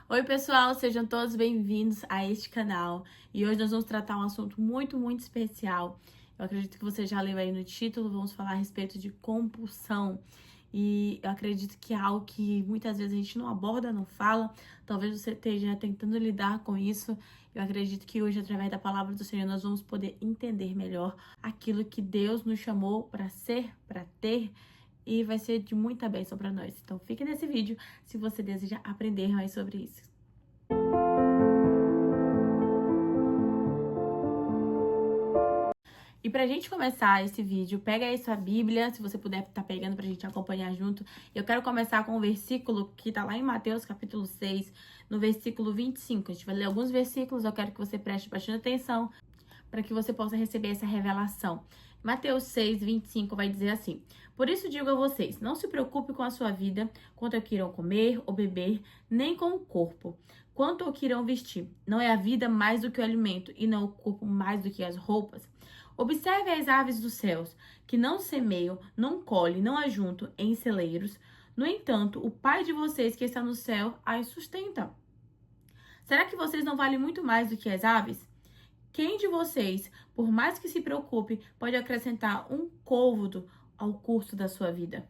Oi, pessoal, sejam todos bem-vindos a este canal. E hoje nós vamos tratar um assunto muito especial. Eu acredito que você já leu aí no título, vamos falar a respeito de compulsão. E eu acredito que é algo que muitas vezes a gente não aborda, não fala. Talvez você esteja tentando lidar com isso. Eu acredito que hoje, através da palavra do Senhor, nós vamos poder entender melhor aquilo que Deus nos chamou para ser, para ter. E vai ser de muita bênção para nós. Então, fique nesse vídeo se você deseja aprender mais sobre isso. E pra gente começar esse vídeo, pega aí sua Bíblia, se você puder estar pegando pra gente acompanhar junto. Eu quero começar com o versículo que tá lá em Mateus, capítulo 6, no versículo 25. A gente vai ler alguns versículos, eu quero que você preste bastante atenção para que você possa receber essa revelação. Mateus 6, 25 vai dizer assim: Por isso digo a vocês, não se preocupe com a sua vida, quanto ao que irão comer ou beber, nem com o corpo, quanto ao que irão vestir. Não é a vida mais do que o alimento, e não o corpo mais do que as roupas? Observe as aves dos céus, que não semeiam, não colhem, não ajuntam em celeiros. No entanto, o Pai de vocês que está no céu as sustenta. Será que vocês não valem muito mais do que as aves? Quem de vocês, por mais que se preocupe, pode acrescentar um côvado ao curso da sua vida?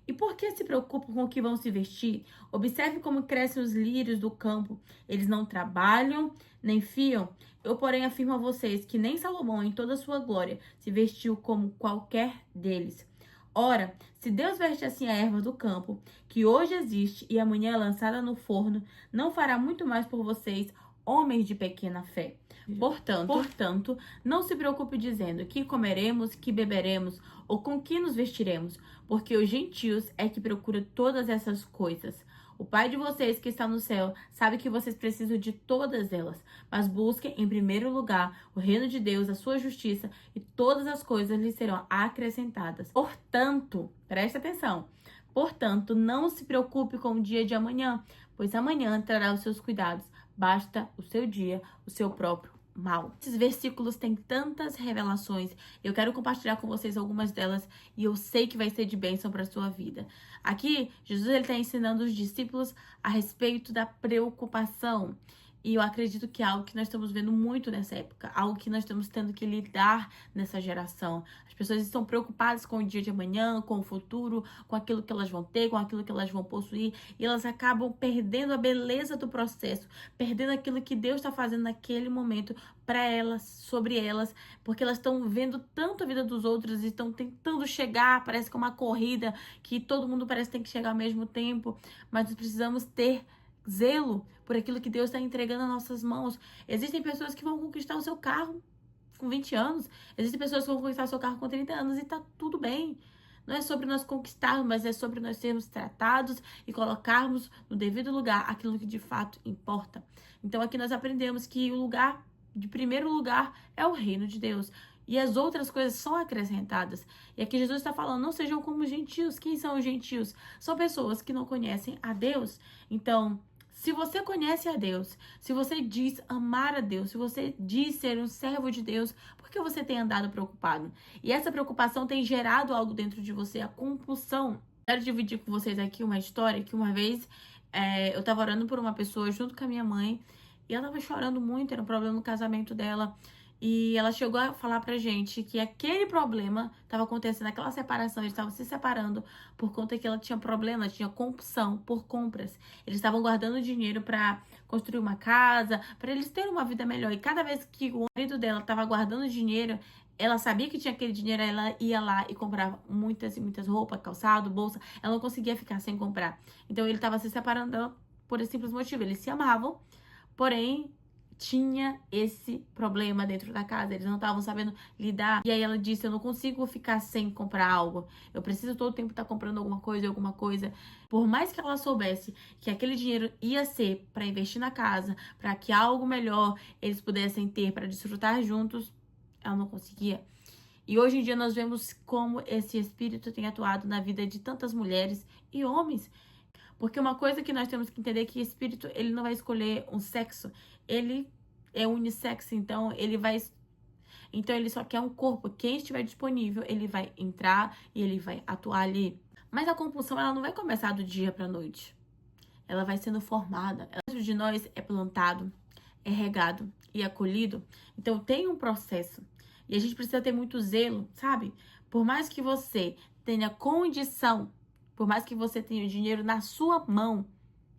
E por que se preocupam com o que vão se vestir? Observe como crescem os lírios do campo. Eles não trabalham, nem fiam. Eu, porém, afirmo a vocês que nem Salomão, em toda a sua glória, se vestiu como qualquer deles. Ora, se Deus veste assim a erva do campo, que hoje existe e amanhã é lançada no forno, não fará muito mais por vocês, homens de pequena fé. Portanto, não se preocupe dizendo que comeremos, que beberemos ou com que nos vestiremos, porque os gentios é que procuram todas essas coisas. O Pai de vocês que está no céu sabe que vocês precisam de todas elas, mas busquem em primeiro lugar o reino de Deus, a sua justiça, e todas as coisas lhes serão acrescentadas. Portanto, preste atenção. Portanto, não se preocupe com o dia de amanhã, pois amanhã trará os seus cuidados. Basta o seu dia, o seu próprio mal. Esses versículos têm tantas revelações. Eu quero compartilhar com vocês algumas delas e eu sei que vai ser de bênção para a sua vida. Aqui, Jesus está ensinando os discípulos a respeito da preocupação. E eu acredito que é algo que nós estamos vendo muito nessa época, algo que nós estamos tendo que lidar nessa geração. As pessoas estão preocupadas com o dia de amanhã, com o futuro, com aquilo que elas vão ter, com aquilo que elas vão possuir, e elas acabam perdendo a beleza do processo, perdendo aquilo que Deus está fazendo naquele momento para elas, sobre elas, porque elas estão vendo tanto a vida dos outros e estão tentando chegar, parece que é uma corrida, que todo mundo parece que tem que chegar ao mesmo tempo, mas nós precisamos ter zelo por aquilo que Deus está entregando nas nossas mãos. Existem pessoas que vão conquistar o seu carro com 20 anos. Existem pessoas que vão conquistar o seu carro com 30 anos e tá tudo bem. Não é sobre nós conquistarmos, mas é sobre nós sermos tratados e colocarmos no devido lugar aquilo que de fato importa. Então aqui nós aprendemos que o lugar, de primeiro lugar, é o reino de Deus. E as outras coisas são acrescentadas. E aqui Jesus está falando, não sejam como os gentios. Quem são os gentios? São pessoas que não conhecem a Deus. Então, se você conhece a Deus, se você diz amar a Deus, se você diz ser um servo de Deus, por que você tem andado preocupado? E essa preocupação tem gerado algo dentro de você, a compulsão. Quero dividir com vocês aqui uma história que uma vez eu estava orando por uma pessoa junto com a minha mãe e ela estava chorando muito, era um problema no casamento dela. E ela chegou a falar pra gente que aquele problema estava acontecendo, aquela separação, eles estavam se separando por conta que ela tinha problema, ela tinha compulsão por compras. Eles estavam guardando dinheiro pra construir uma casa, pra eles terem uma vida melhor. E cada vez que o marido dela estava guardando dinheiro, ela sabia que tinha aquele dinheiro, ela ia lá e comprava muitas e muitas roupas, calçado, bolsa. Ela não conseguia ficar sem comprar. Então ele estava se separando dela por esse simples motivo. Eles se amavam, porém tinha esse problema dentro da casa, eles não estavam sabendo lidar. E aí ela disse, eu não consigo ficar sem comprar algo, eu preciso todo o tempo estar comprando alguma coisa. Por mais que ela soubesse que aquele dinheiro ia ser para investir na casa, para que algo melhor eles pudessem ter para desfrutar juntos, ela não conseguia. E hoje em dia nós vemos como esse espírito tem atuado na vida de tantas mulheres e homens. Porque uma coisa que nós temos que entender é que espírito, ele não vai escolher um sexo. Ele é unissex, então ele só quer um corpo. Quem estiver disponível, ele vai entrar e ele vai atuar ali. Mas a compulsão, ela não vai começar do dia pra noite. ela vai sendo formada. Dentro de nós é plantado, é regado e acolhido. Então tem um processo. E a gente precisa ter muito zelo, sabe? Por mais que você tenha condição, por mais que você tenha o dinheiro na sua mão,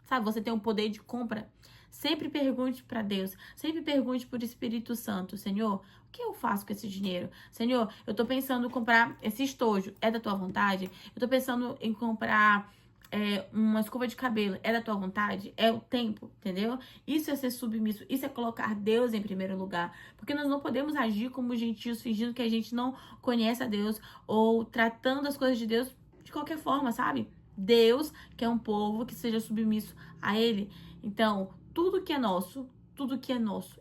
sabe? Você tem um poder de compra. Sempre pergunte para Deus, sempre pergunte para o Espírito Santo, Senhor, o que eu faço com esse dinheiro? Senhor, eu tô pensando em comprar esse estojo, é da tua vontade? Eu tô pensando em comprar uma escova de cabelo, é da tua vontade? É o tempo, entendeu? Isso é ser submisso, isso é colocar Deus em primeiro lugar, porque nós não podemos agir como gentios, fingindo que a gente não conhece a Deus, ou tratando as coisas de Deus de qualquer forma, sabe? Deus quer um povo que seja submisso a Ele. Então, tudo que é nosso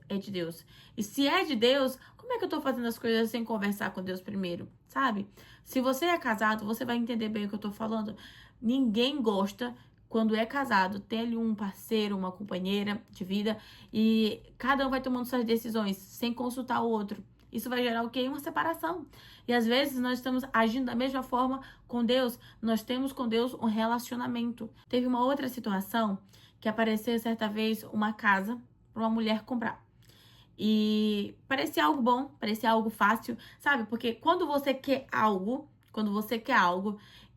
é de Deus. E se é de Deus, como é que eu tô fazendo as coisas sem conversar com Deus primeiro, sabe? Se você é casado, você vai entender bem o que eu tô falando. Ninguém gosta, quando é casado, ter ali um parceiro, uma companheira de vida e cada um vai tomando suas decisões sem consultar o outro. Isso vai gerar o quê? Uma separação. E às vezes nós estamos agindo da mesma forma com Deus. Nós temos com Deus um relacionamento. Teve uma outra situação que apareceu certa vez uma casa para uma mulher comprar. E parecia algo bom, parecia algo fácil, sabe? Porque quando você quer algo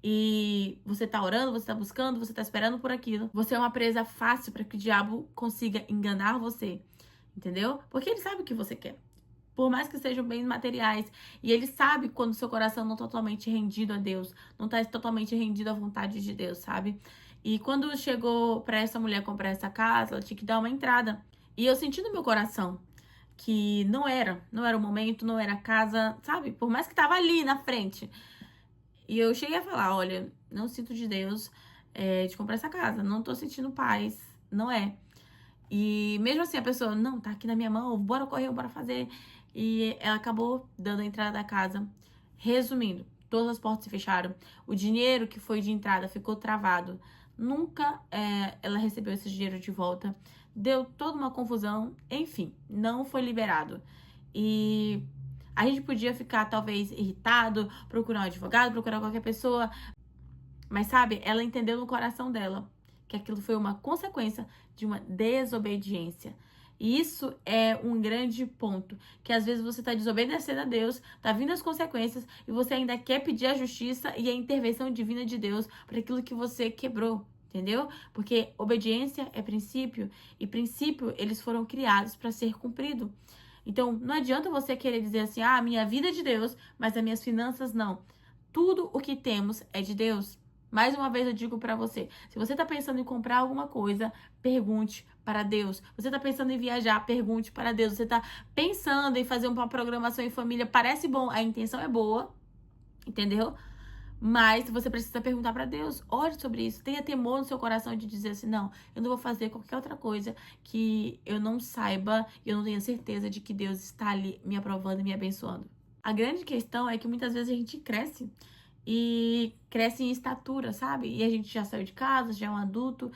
e você tá orando, você tá buscando, você tá esperando por aquilo, você é uma presa fácil para que o diabo consiga enganar você, entendeu? Porque ele sabe o que você quer. Por mais que sejam bens materiais. E ele sabe quando seu coração não tá totalmente rendido a Deus. Não tá totalmente rendido à vontade de Deus, sabe? E quando chegou pra essa mulher comprar essa casa, ela tinha que dar uma entrada. E eu senti no meu coração que não era o momento, não era a casa, sabe? Por mais que tava ali na frente. E eu cheguei a falar, olha, não sinto de Deus de comprar essa casa. Não tô sentindo paz, não é. E mesmo assim a pessoa, não, tá aqui na minha mão, bora correr, bora fazer. E ela acabou dando a entrada da casa. Resumindo, todas as portas se fecharam. O dinheiro que foi de entrada ficou travado. Nunca ela recebeu esse dinheiro de volta. Deu toda uma confusão. Enfim, não foi liberado. E a gente podia ficar, talvez, irritado, procurar um advogado, procurar qualquer pessoa. Mas, sabe, ela entendeu no coração dela que aquilo foi uma consequência de uma desobediência. E isso é um grande ponto, que às vezes você está desobedecendo a Deus, tá vindo as consequências e você ainda quer pedir a justiça e a intervenção divina de Deus para aquilo que você quebrou, entendeu? Porque obediência é princípio e princípio eles foram criados para ser cumprido. Então não adianta você querer dizer assim, ah, minha vida é de Deus, mas as minhas finanças não. Tudo o que temos é de Deus. Mais uma vez eu digo pra você, se você tá pensando em comprar alguma coisa, pergunte para Deus. Você tá pensando em viajar, pergunte para Deus. Você tá pensando em fazer uma programação em família, parece bom, a intenção é boa, entendeu? Mas você precisa perguntar para Deus, ore sobre isso, tenha temor no seu coração de dizer assim, não, eu não vou fazer qualquer outra coisa que eu não saiba e eu não tenha certeza de que Deus está ali me aprovando e me abençoando. A grande questão é que muitas vezes a gente cresce e cresce em estatura, sabe? E a gente já saiu de casa, já é um adulto,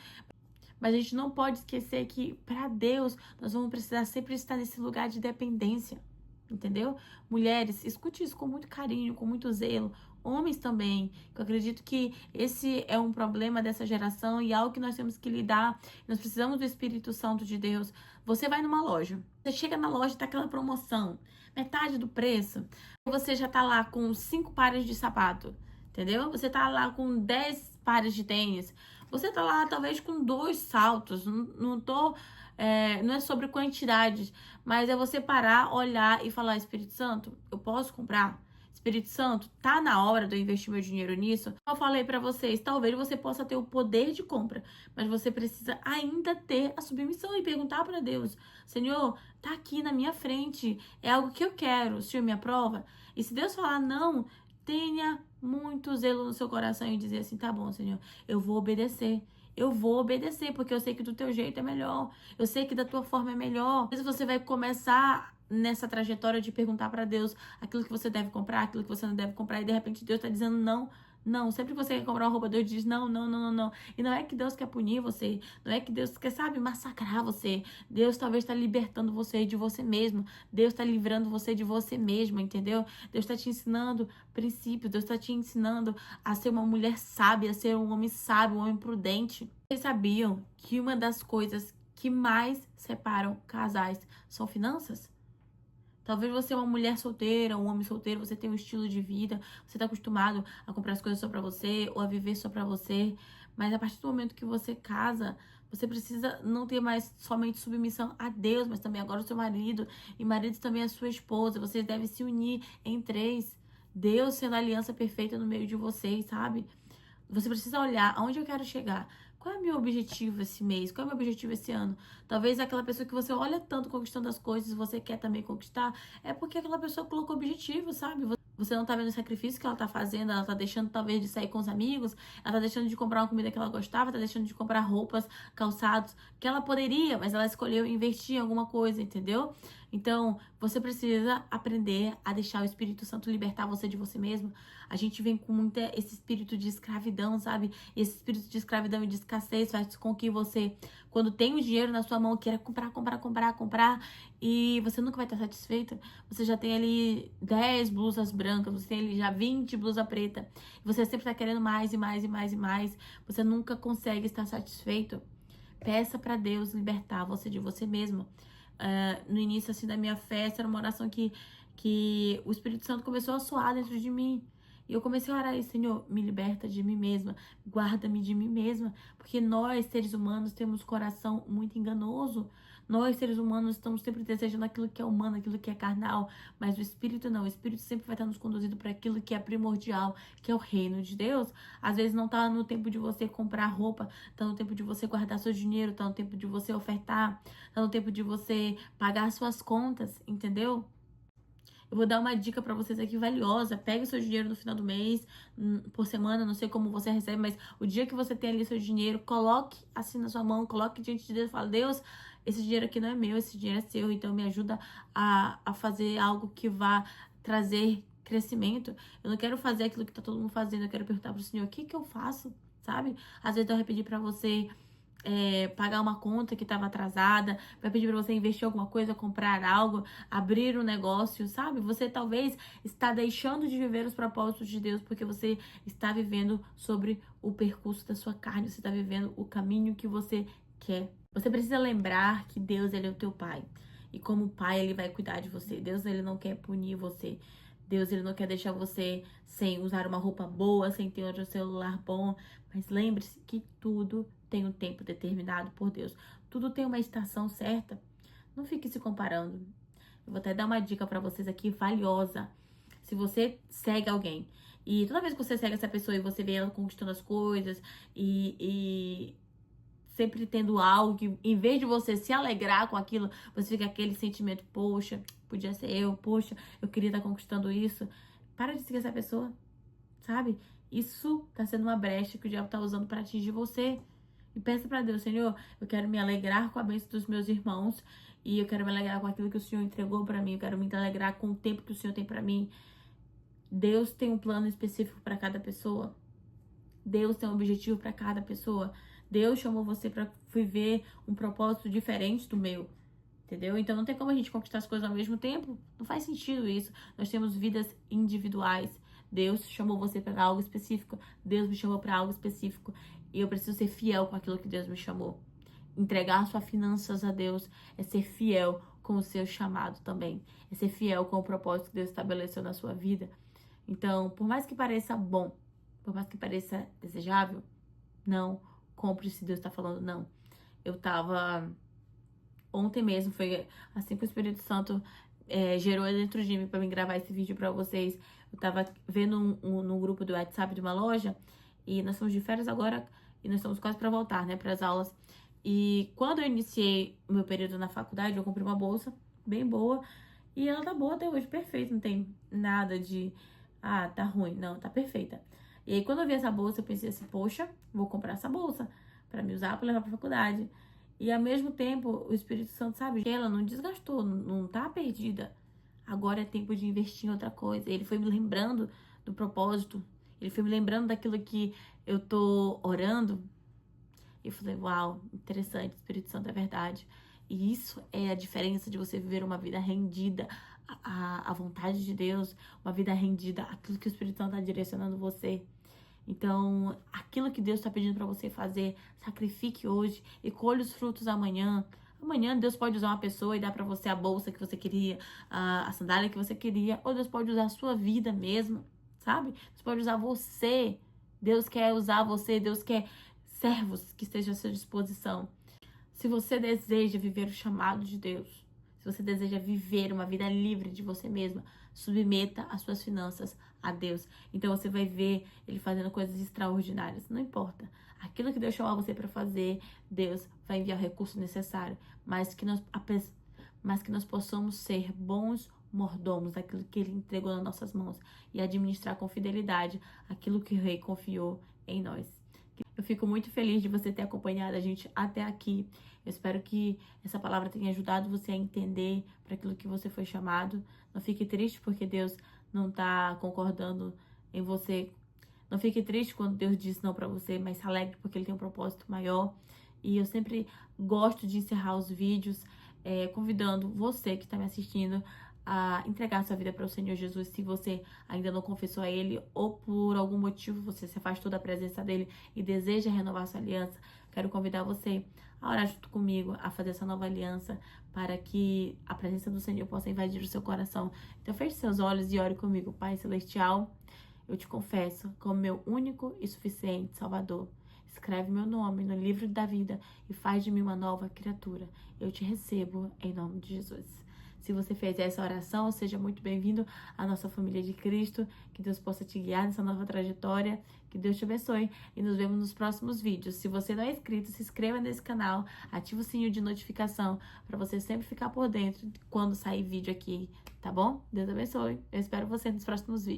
mas a gente não pode esquecer que para Deus nós vamos precisar sempre estar nesse lugar de dependência, entendeu? Mulheres, escute isso com muito carinho, com muito zelo. Homens também, eu acredito que esse é um problema dessa geração e algo que nós temos que lidar. Nós precisamos do Espírito Santo de Deus. Você vai numa loja, você chega na loja e tá aquela promoção, metade do preço. Você já tá lá com 5 pares de sapato, entendeu? Você tá lá com 10 pares de tênis. Você tá lá talvez com 2 saltos. Não é sobre quantidade, mas é você parar, olhar e falar, Espírito Santo, eu posso comprar? Espírito Santo, tá na hora de eu investir meu dinheiro nisso? Eu falei pra vocês, talvez você possa ter o poder de compra, mas você precisa ainda ter a submissão e perguntar pra Deus, Senhor, tá aqui na minha frente, é algo que eu quero, o Senhor me aprova? E se Deus falar não, tenha muito zelo no seu coração e dizer assim, tá bom, Senhor, eu vou obedecer. Eu vou obedecer, porque eu sei que do teu jeito é melhor. Eu sei que da tua forma é melhor. Às vezes você vai começar nessa trajetória de perguntar pra Deus aquilo que você deve comprar, aquilo que você não deve comprar, e de repente Deus tá dizendo não, Não, sempre que você quer comprar uma roupa, Deus diz não, não, não, não, não. E não é que Deus quer punir você, não é que Deus quer, sabe, massacrar você. Deus talvez está libertando você de você mesmo. Deus está livrando você de você mesmo, entendeu? Deus está te ensinando princípios, Deus está te ensinando a ser uma mulher sábia, a ser um homem sábio, um homem prudente. Vocês sabiam que uma das coisas que mais separam casais são finanças? Talvez você é uma mulher solteira, um homem solteiro, você tem um estilo de vida, você tá acostumado a comprar as coisas só pra você ou a viver só pra você, mas a partir do momento que você casa, você precisa não ter mais somente submissão a Deus, mas também agora o seu marido, e marido também a sua esposa. Vocês devem se unir em três, Deus sendo a aliança perfeita no meio de vocês, sabe? Você precisa olhar aonde eu quero chegar. Qual é o meu objetivo esse mês? Qual é o meu objetivo esse ano? Talvez aquela pessoa que você olha tanto conquistando as coisas, você quer também conquistar, é porque aquela pessoa colocou objetivo, sabe? Você não tá vendo o sacrifício que ela tá fazendo, ela tá deixando talvez de sair com os amigos, ela tá deixando de comprar uma comida que ela gostava, tá deixando de comprar roupas, calçados, que ela poderia, mas ela escolheu investir em alguma coisa, entendeu? Então, você precisa aprender a deixar o Espírito Santo libertar você de você mesmo. A gente vem com muito esse espírito de escravidão, sabe? E esse espírito de escravidão e de escassez faz com que você, quando tem o dinheiro na sua mão, queira comprar, comprar, comprar, comprar, e você nunca vai estar satisfeita. Você já tem ali 10 blusas brancas, você tem ali já 20 blusas preta. Você sempre tá querendo mais e mais e mais e mais. Você nunca consegue estar satisfeito. Peça para Deus libertar você de você mesmo. No início, assim, da minha festa, era uma oração que o Espírito Santo começou a soar dentro de mim. E eu comecei a orar, Senhor, me liberta de mim mesma, guarda-me de mim mesma, porque nós, seres humanos, temos coração muito enganoso. Nós, seres humanos, estamos sempre desejando aquilo que é humano, aquilo que é carnal, mas o Espírito não. O Espírito sempre vai estar nos conduzindo para aquilo que é primordial, que é o reino de Deus. Às vezes não está no tempo de você comprar roupa, está no tempo de você guardar seu dinheiro, está no tempo de você ofertar, está no tempo de você pagar suas contas, entendeu? Eu vou dar uma dica pra vocês aqui valiosa. Pegue o seu dinheiro no final do mês, por semana, não sei como você recebe, mas o dia que você tem ali seu dinheiro, coloque assim na sua mão, coloque diante de Deus e fala: Deus, esse dinheiro aqui não é meu, esse dinheiro é seu, então me ajuda a fazer algo que vá trazer crescimento. Eu não quero fazer aquilo que tá todo mundo fazendo, eu quero perguntar pro Senhor: o que que eu faço? Sabe? Às vezes eu vou pedir pra você pagar uma conta que estava atrasada, vai pedir para você investir alguma coisa, comprar algo, abrir um negócio, sabe? Você talvez está deixando de viver os propósitos de Deus porque você está vivendo sobre o percurso da sua carne, você está vivendo o caminho que você quer. Você precisa lembrar que Deus, ele é o teu pai. E como pai, ele vai cuidar de você. Deus, ele não quer punir você. Deus, ele não quer deixar você sem usar uma roupa boa, sem ter outro celular bom. Mas lembre-se que tudo tem um tempo determinado por Deus. Tudo tem uma estação certa. Não fique se comparando. Eu vou até dar uma dica pra vocês aqui valiosa. Se você segue alguém e toda vez que você segue essa pessoa e você vê ela conquistando as coisas e sempre tendo algo que, em vez de você se alegrar com aquilo, você fica aquele sentimento: poxa, podia ser eu, poxa, eu queria estar conquistando isso. Para de seguir essa pessoa, sabe? Isso tá sendo uma brecha que o diabo tá usando para atingir você. E peça para Deus: Senhor, eu quero me alegrar com a bênção dos meus irmãos, e eu quero me alegrar com aquilo que o Senhor entregou para mim, eu quero me alegrar com o tempo que o Senhor tem para mim. Deus tem um plano específico para cada pessoa. Deus tem um objetivo para cada pessoa. Deus chamou você para viver um propósito diferente do meu, entendeu? Então não tem como a gente conquistar as coisas ao mesmo tempo. Não faz sentido isso. Nós temos vidas individuais. Deus chamou você para algo específico. Deus me chamou para algo específico. E eu preciso ser fiel com aquilo que Deus me chamou. Entregar suas finanças a Deus é ser fiel com o seu chamado também. É ser fiel com o propósito que Deus estabeleceu na sua vida. Então, por mais que pareça bom, por mais que pareça desejável, não compre se Deus tá falando não. Eu tava... Ontem mesmo, foi assim que o Espírito Santo gerou dentro de mim pra mim gravar esse vídeo pra vocês. Eu tava vendo num grupo do WhatsApp de uma loja, e nós estamos de férias agora, e nós estamos quase pra voltar, né, pras aulas. E quando eu iniciei o meu período na faculdade, eu comprei uma bolsa bem boa, e ela tá boa até hoje, perfeita, não tem nada de... Ah, tá ruim. Não, tá perfeita. E aí, quando eu vi essa bolsa, eu pensei assim: poxa, vou comprar essa bolsa pra me usar, pra levar pra faculdade. E ao mesmo tempo, o Espírito Santo, sabe, que ela não desgastou, não tá perdida. Agora é tempo de investir em outra coisa. Ele foi me lembrando do propósito. Ele foi me lembrando daquilo que eu tô orando. E eu falei, uau, interessante, Espírito Santo, é verdade. E isso é a diferença de você viver uma vida rendida à vontade de Deus, uma vida rendida àquilo que o Espírito Santo está direcionando você. Então, aquilo que Deus está pedindo para você fazer, sacrifique hoje e colhe os frutos amanhã. Amanhã Deus pode usar uma pessoa e dar para você a bolsa que você queria, a sandália que você queria, ou Deus pode usar a sua vida mesmo, sabe? Deus pode usar você. Deus quer usar você, Deus quer servos que estejam à sua disposição. Se você deseja viver o chamado de Deus, se você deseja viver uma vida livre de você mesma, submeta as suas finanças a Deus. Então você vai ver Ele fazendo coisas extraordinárias. Não importa. Aquilo que Deus chamou você para fazer, Deus vai enviar o recurso necessário. Mas que nós possamos ser bons mordomos daquilo que Ele entregou nas nossas mãos e administrar com fidelidade aquilo que o Rei confiou em nós. Eu fico muito feliz de você ter acompanhado a gente até aqui. Eu espero que essa palavra tenha ajudado você a entender para aquilo que você foi chamado. Não fique triste porque Deus não está concordando em você. Não fique triste quando Deus diz não para você, mas se alegre porque Ele tem um propósito maior. E eu sempre gosto de encerrar os vídeos convidando você que está me assistindo a entregar sua vida para o Senhor Jesus, se você ainda não confessou a Ele ou por algum motivo você se afastou da presença dEle e deseja renovar sua aliança. Quero convidar você a orar junto comigo, a fazer essa nova aliança para que a presença do Senhor possa invadir o seu coração. Então feche seus olhos e ore comigo. Pai Celestial, eu te confesso como meu único e suficiente Salvador. Escreve meu nome no livro da vida e faz de mim uma nova criatura. Eu te recebo em nome de Jesus. Se você fez essa oração, seja muito bem-vindo à nossa família de Cristo. Que Deus possa te guiar nessa nova trajetória. Que Deus te abençoe. E nos vemos nos próximos vídeos. Se você não é inscrito, se inscreva nesse canal. Ative o sininho de notificação para você sempre ficar por dentro quando sair vídeo aqui, tá bom? Deus abençoe. Eu espero você nos próximos vídeos.